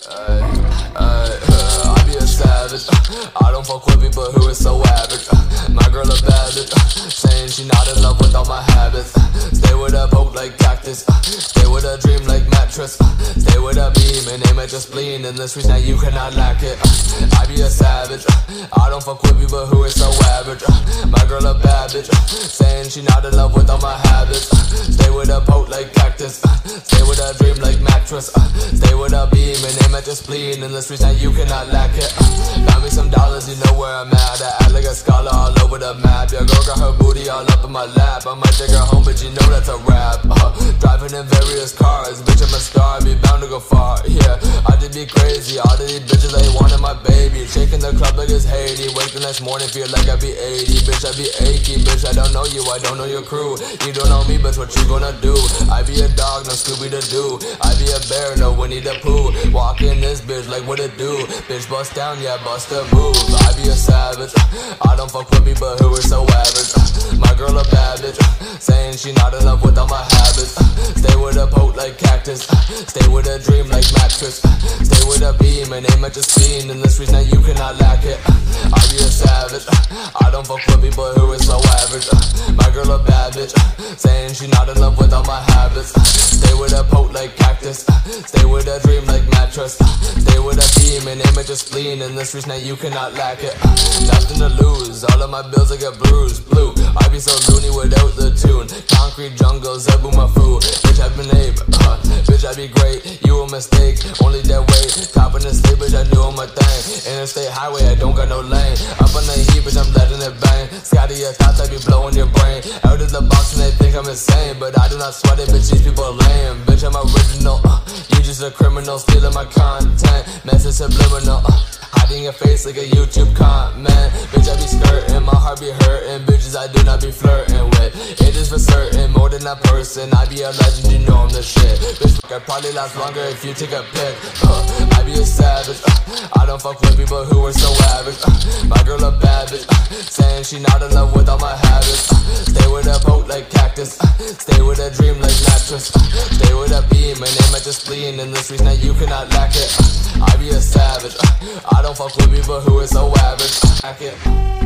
I be a savage. I don't fuck with people who is so average. My girl a bad bitch, saying she not in love with all my habits. Stay with a poke like cactus, stay with a dream like mattress. Stay with a beam and aim at your spleen. In the streets now you cannot lack it. I be a savage. I don't fuck with people who is so average. My girl a bad bitch, saying she not in love with all my habits. Stay with a poke like cactus, stay with a dream like mattress. Stay with a beam and aim at your spleen. In the streets now you cannot lack it. Got me some dollars, you know where I'm at. I act like a scholar all over the map. Your girl got her booty all up in my lap. I might take her home, but you know that's a rap. Driving in various cars, bitch I'm a star, be bound to go far. Yeah, I did be crazy, all of these bitches they wanted my baby. Shaking the club like it's Haiti. Wake the next morning, feel like I be 80. Bitch I be achy, bitch I don't know you, I don't know your crew. You don't know me, bitch what you gonna do? I be a dog, no Scooby the Doo. I be a bear, no Winnie the Pooh. Walk in this bitch like what it do? Bitch bust down, yeah bust a move. I be a savage, I don't fuck with people who are so average. My girl a bad bitch, saying she not in love with all my habits. Stay with a poke like cactus, stay with a dream like mattress. Stay with a beam and aim at your spleen. In the streets now you cannot lack it. I be a savage, I don't fuck with people who are so average. My girl a bad bitch, saying she not in love with all my habits. Stay with a poke like cactus, stay with a dream like mattress. Stay with a beam and aim at your spleen. In the streets now you cannot lack it. Nothing to lose, all of my bills I get bruised blue. I be so loony without the tune. Concrete jungles, I boom my food. Bitch I been ape, bitch I be great. You a mistake, only that way. Top in the state, bitch I doing my thing. Interstate highway, I don't got no lane. Up on the heat, bitch I'm letting it bang. Scotty your thoughts, I be blowing your brain. Out of the box and they think I'm insane, but I do not sweat it, bitch these people are lame. Bitch I'm original, you just a criminal stealing my content. Message subliminal, hiding your face like a YouTube comment. Bitch I be skirting, my heart be hurting. Bitches I do not be flirting with. It is for certain, more than a person. I be a legend, you know I'm the shit. Bitch I probably last longer if you take a pic. I be a savage, I don't fuck with people who are so average. My girl a bad bitch, saying she not in love with all my habits. Stay with a poke like cactus, stay with a dream like mattress. Stay with a beam and aim at your spleen. In the streets now you cannot lack it. I be a savage, I don't fuck with people who are so average.